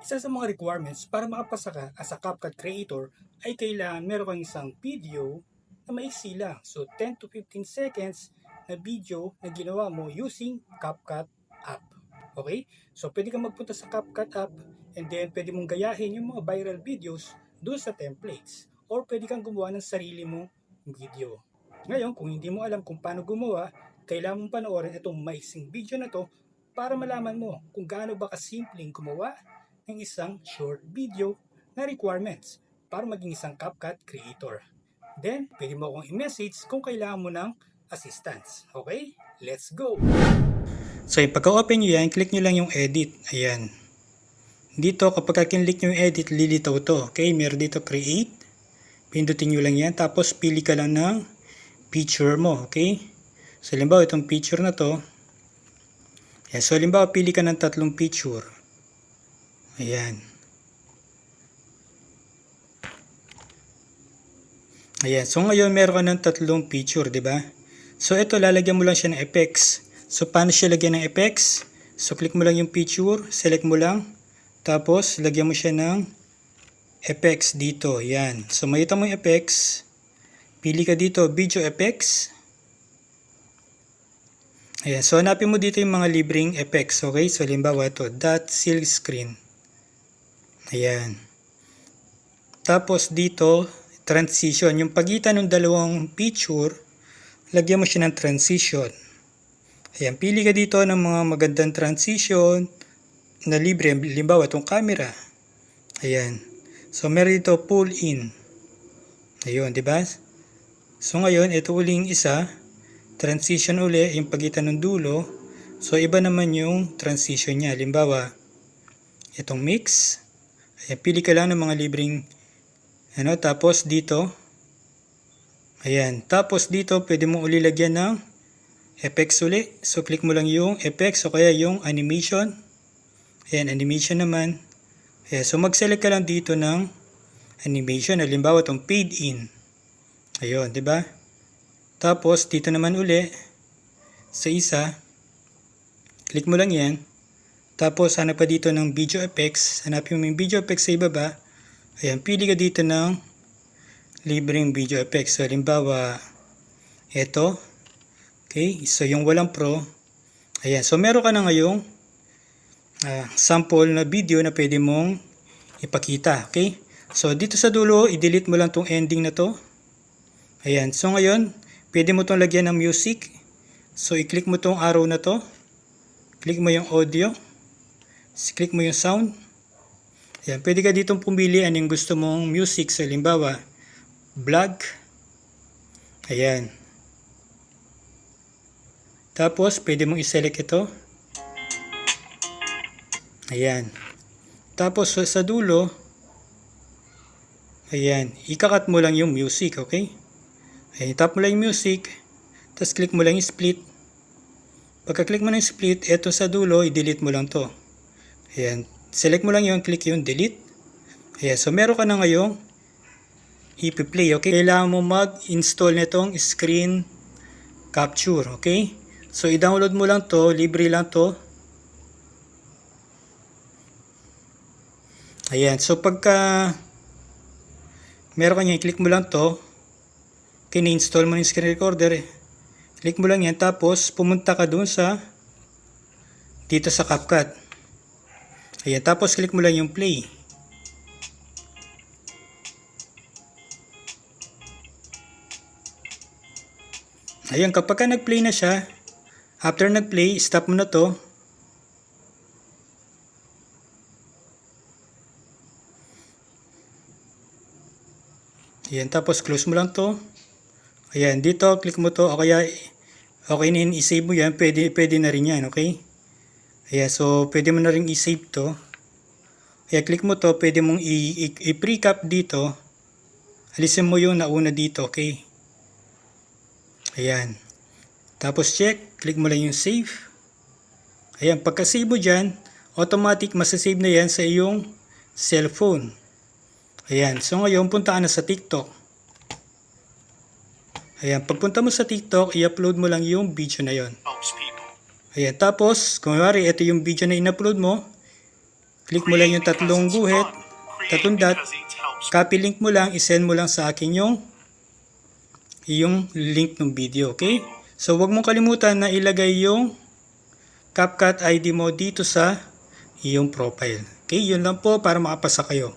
Isa sa mga requirements para makapasa ka as a CapCut creator ay kailangan meron kang isang video na maiksi lang. So 10 to 15 seconds na video na ginawa mo using CapCut app. Okay? So pwede kang magpunta sa CapCut app and then pwede mong gayahin yung mga viral videos doon sa templates. Or pwede kang gumawa ng sarili mong video. Ngayon, kung hindi mo alam kung paano gumawa, kailangan mong panoorin itong maiksing video na to para malaman mo kung gaano ba kasimpleng gumawa ng isang short video na requirements para maging isang CapCut creator. Then, pwede mo akong i-message kung kailangan mo ng assistance. Okay? Let's go! So, pagka-open nyo yan, click nyo lang yung edit. Ayan. Dito, kapag kinlik nyo yung edit, lilitaw to. Okay? Meron dito create. Pindutin nyo lang yan. Tapos, pili ka lang ng picture mo. Okay? So, halimbawa, itong picture na to. Ayan. So, halimbawa, pili ka ng 3 picture. Ayan. Ayan. So, ngayon, meron ka ng 3 picture, di ba? So, ito, lalagyan mo lang siya ng effects. So, paano siya lagyan ng effects? So, click mo lang yung picture. Select mo lang. Tapos, lagyan mo siya ng effects dito. Ayan. So, makita mo yung effects. Pili ka dito, video effects. Ayan. So, hanapin mo dito yung mga libreng effects. Okay? So, halimbawa ito, dot silk screen. Ayan. Tapos, dito, transition. Yung pagitan ng dalawang picture, lagyan mo siya ng transition. Ayan. Pili ka dito ng mga magandang transition na libre. Halimbawa, itong camera. Ayan. So, meron dito pull in. Ayun, di ba? So, ngayon, ito uling isa. Transition uli, yung pagitan ng dulo. So, iba naman yung transition niya. Halimbawa, itong mix. Ayan, pili ka lang ng mga libreng tapos dito. Ayan. Tapos dito, pwede mo uli lagyan ng effects uli. So, click mo lang yung effects o kaya yung animation. Ayan, animation naman. Ayan, so, mag-select ka lang dito ng animation. Halimbawa, itong fade in. Ayun, di ba? Tapos, dito naman uli, sa isa, click mo lang yan. Tapos, hanap pa dito ng video effects. Hanapin mo yung video effects sa ibaba. Ayan, pili ka dito ng libreng video effects. So, halimbawa, ito. Okay, so yung walang pro. Ayan, so meron ka na ngayong sample na video na pwede mong ipakita. Okay, so dito sa dulo, i-delete mo lang tong ending na to. Ayan, so ngayon, pwede mo itong lagyan ng music. So, i-click mo itong arrow na to. Click mo yung audio. Click mo yung sound. Ayan, pwede ka ditong pumili anong gusto mong music. So, halimbawa, vlog. Ayan. Tapos, pwede mong i-select ito. Ayan. Tapos, sa dulo, ayan, ikakat mo lang yung music, okay? Ayan, tap mo lang yung music. Tapos, click mo lang yung split. Pagka-click mo lang yung split, eto sa dulo, i-delete mo lang to. Ayan. Select mo lang yung click yung delete. Ayan. So, meron ka na ngayong i-play. Okay? Kailangan mo mag-install nitong screen capture. Okay? So, i-download mo lang to. Libre lang to. Ayan. So, pagka meron ka niya, i-click mo lang to. Okay, ni-install mo yung screen recorder. Click mo lang yan. Tapos, pumunta ka dun sa dito sa CapCut. Ayan, tapos click mo lang yung play. Ayan, kapag ka nag-play na siya, after nag-play, stop mo na to. Ayan, tapos close mo lang to. Ayan, dito, click mo to. O kaya, okay na yun, i-save mo yan. Pwede na rin yan, okay? Ayan, so pwede mo na rin i-save to. Ayan, click mo to, pwede mong i-precap dito. Alisin mo yung nauna dito, okay? Ayan. Tapos check, click mo lang yung save. Ayan, pagka-save mo dyan, automatic masasave na yan sa iyong cellphone. Ayan, so ngayon punta ka na sa TikTok. Ayan, pagpunta mo sa TikTok, i-upload mo lang yung video na yon. Ayan, tapos, kung wari, ito yung video na in-upload mo, Click mo lang yung tatlong guhit, tatlong dot, copy link mo lang, isend mo lang sa akin yung link ng video, okay? So, wag mong kalimutan na ilagay yung CapCut ID mo dito sa iyong profile. Okay, yun lang po para makapasa kayo.